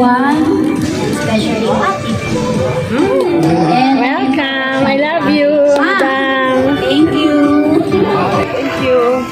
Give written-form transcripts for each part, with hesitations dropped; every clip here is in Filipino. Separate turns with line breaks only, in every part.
everyone, especially Ate. And
Welcome. I love you, madam.
thank you.
Thank you.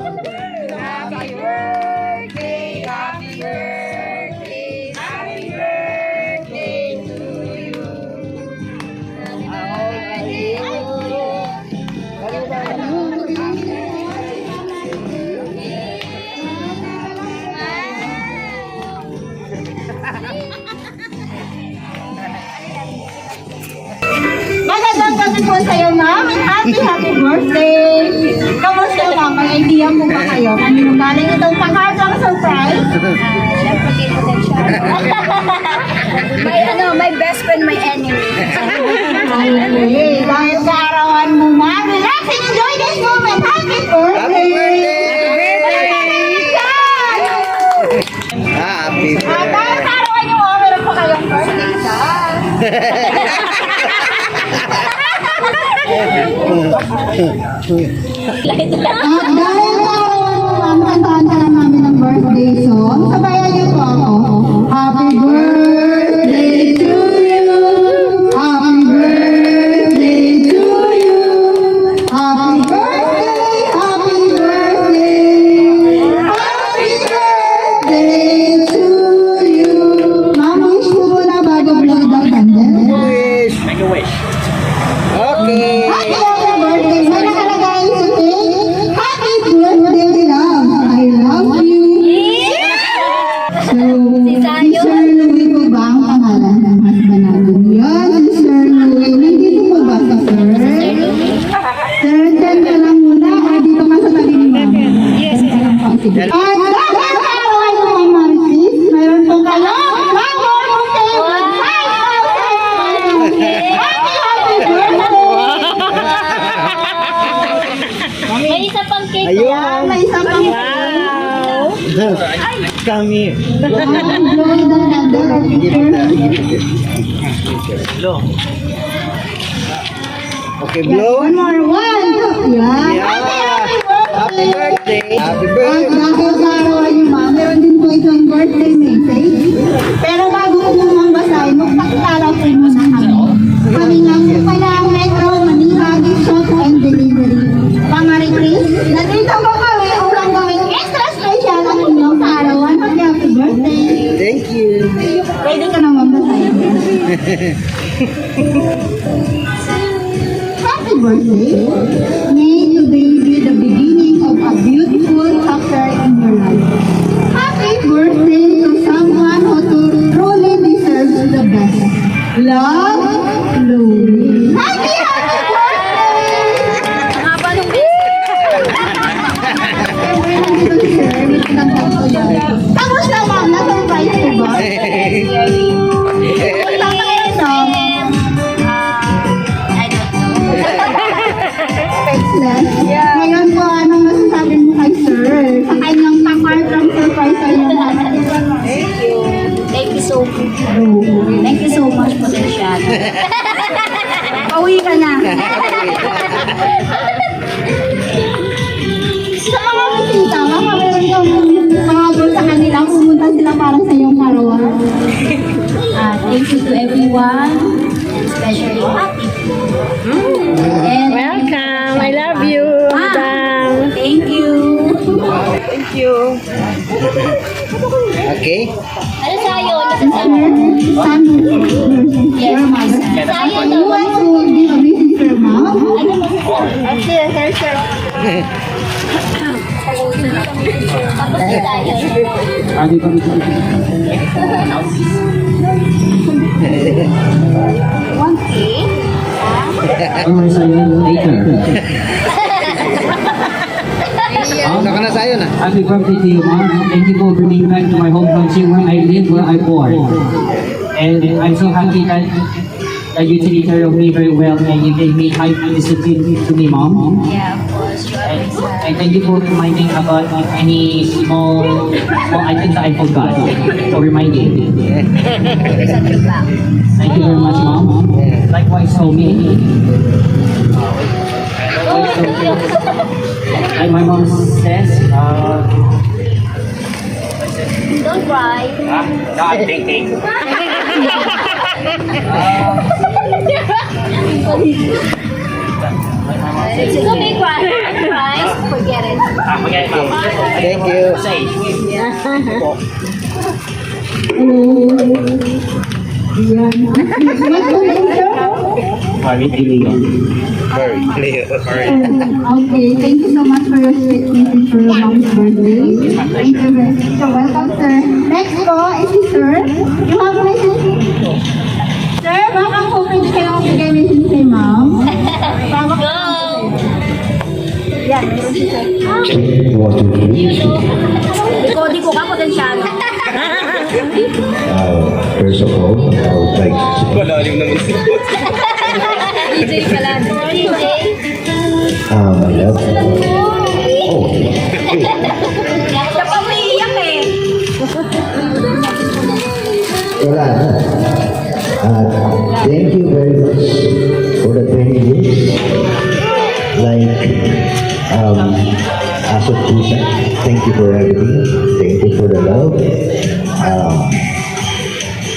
Happy birthday, happy birthday, happy birthday to you.
Magandang gabi po sa'yo, ma'am. Happy birthday! Kamusta ka? May idea mo ba kayo? Kanino galing itong pakatang surprise?
Siyempre, kay potential. My best friend, my enemy.
Okay, dahil sa arawan mo, ma'am, relax and enjoy this moment. Happy birthday!
Happy
At dahil sa arawan niyo, ma'am, meron pa kayong birthday card. Dahil sa arawan mo, ma'am, kantaan na lang namin ang birthday song. Sabayan niyo po ako. Happy birthday to you. Happy birthday to you. Happy birthday, happy birthday. Happy birthday to you. Ma'am, wish ko muna bago blow the candle.
wish. Make a wish. Okay.
Happy birthday. May nakalagay sa cake. Happy birthday, love. I love you. So, si Sir Louie po ba ang pangalan ng husband natin? Yan, si Sir Louie. Nandito po ba si Sir? Sir, dyan ka lang muna. Dito ka sa tabi ni Mama. Yes, yes. At dahil sa arawan mo, Ma'am Marcis, mayroon po kayo. One more birthday with 5,000. Happy birthday.
May isa pang cake.
Ayun.
May isa pang
Kami.
blow the candle.
Blow. Okay, blow.
One more. One, two. Yan.
Yeah. Happy birthday. Happy
At
birthday.
dahil sa arawan niyo, ma'am, meron din po isang birthday message. Pero bago ko po mong basahin, magpakilala po muna kami. Kami nga po pala ang Metro Manila Gift Shop and Delivery. Pangari Chris, nandito po kami upang gawing extra special ang inyong kaarawan. Happy birthday!
Thank you.
Pwede ka naman basahin. Happy birthday! May today be the beginning of a beautiful chapter in your life. Happy birthday to someone who truly deserves the best. Love, Louie. Happy birthday!
Haba nung
Kamusta, ma'am? Na-surprise ko ba? Wala ka yun, no?
I don't know.
Speechless. Ngayon po, anong masasabi mo kay sir? Sa kanyang pakardang surprise sa iyo.
Thank you so much, Potential. Pauwi ka na.
Sa mga bisita, baka meron kang mga sa kanila, pumunta sila para sa iyong karawan.
Thank you to everyone, especially Happy. And
Welcome. I love you, madam.
thank you.
Thank you. Okay.
Ano sa'yo? Nasa
Son,
Yes, my son. Sa'yo
you
daw.
want to give a visit to your mom?
Ano mo? Tapos na tayo. One cake.
Ano ka na sa'yo na?
Happy birthday to you, Mom. Thank you for bringing me back to my home country where I live, where I born. And I'm so happy that you take care of me very well and you gave me high discipline to me, Mom.
Yeah, of course. You
And,
always
and thank you for reminding about any small items that I forgot. For reminding.
always at your back.
Thank you very much, Mom. Likewise, Tommy. Like my mom says,
Don't cry.
not thinking.
It's okay, cry. Cry. Forget it.
Okay, Mom.
Thank you.
Say. Very clear.
Very clear.
Okay, thank you so much for your sweet message for your mom's birthday. Thank you very much. So welcome, sir. Next po is si sir. You have a message? Sir, baka po pwede kayo magbigay message kay mom.
Go! Yan, meron si sir. Di ko ka potensyado.
First of all, I would like to say
Malalim naman si
DJ pala. DJ.
I love you. Oh,
Siya pa umiiyak eh.
wala na. Thank you very much for the 20 years. Like, as a Tusa, thank you for everything. Thank you for the love.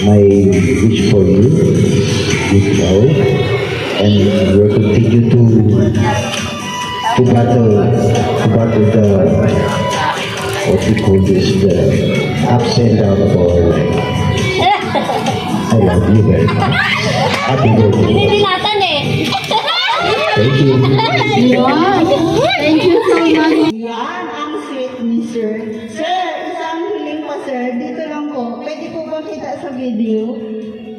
My wish for you is love, and we'll continue to battle the what we call this the ups and downs of our life. I love you very much. Happy birthday.
Binilatan eh.
Thank you.
Thank you so much. Yan, ang sweet ni sir. Sir, isang hiling pa sir. Dito lang po. Pwede po ba kita sa video?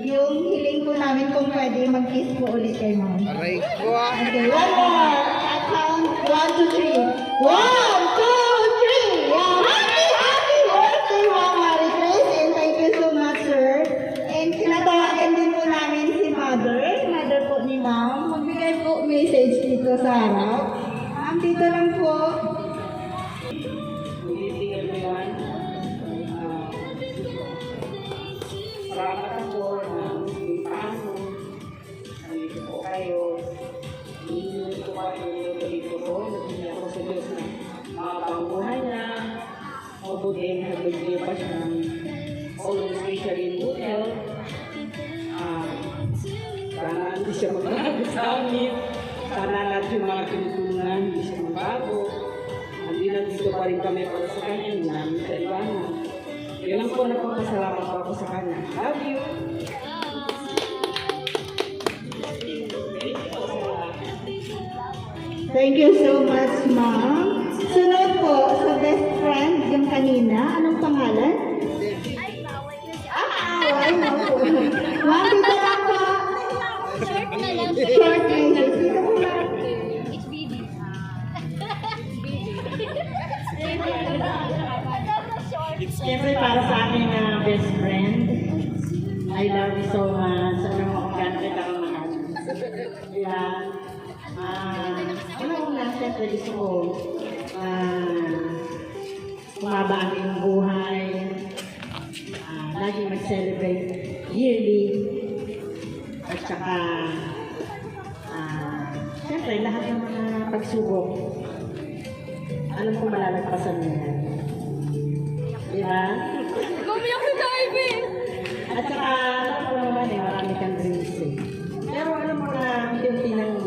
Yung hiling po namin kung pwede mag-kiss po ulit kay mom.
Aray ko.
Okay, one more. I count 1, 2, 3. 1, 2, 3. Yeah, happy birthday, Mom Marie Grace. And thank you so much, sir. And tinatawagan din po namin si mother po ni ma'am. Magbigay po message dito sa harap. Ma'am, dito lang po.
Good evening, everyone. Salamat ako na paano. Nandito po kayo. Hindi ko pa yung dito ko. Nagpili ako sa Diyos na makapanguhan na. Mabuting nagbigay pa siya ng all especially in good health. Sana hindi siya magbago sa amin. Sana lahat yung mga tinutulungan hindi siya magbago. Nandito pa rin kami para sa kanya, namin sa iwanan. Yun lang po nagpapasalamat po ako sa kanya. Love you!
Thank you so much, ma'am. Sunod po sa best friend, yung kanina. Anong pangalan? Away na po. Ma'am, dito lang po.
Short na lang.
Short message. Dito po lang.
It's BB.
Siyempre para sa aking best friend, I love you so much. Ano mo kung gano'n kita kang mahal. Kaya, una-una, siyempre gusto ko, kumaba ang iyong buhay, lagi mag-celebrate yearly. At saka, siyempre, lahat ng mga pagsubok, alam ko malalagpasan mo yan. Di ba?
Gumiyak si Darwin!
At saka, alam mo naman eh, marami kang dreams eh. Pero alam mo na, unti-unti nang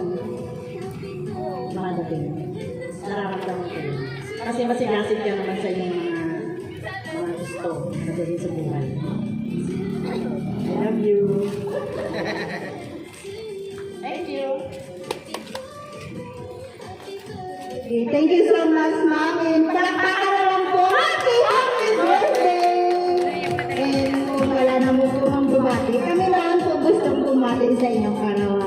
makadating. Nararamdaman ko yun. Kasi masigasig ka naman sa iyong mga gusto na dahil sa buhay. I love you. Thank you.
Okay, thank you so much, Ma'am. And palakpakan na lang po. Happy birthday! And kung wala na mo po ang bumati, kami naman po gustong bumati sa inyong araw.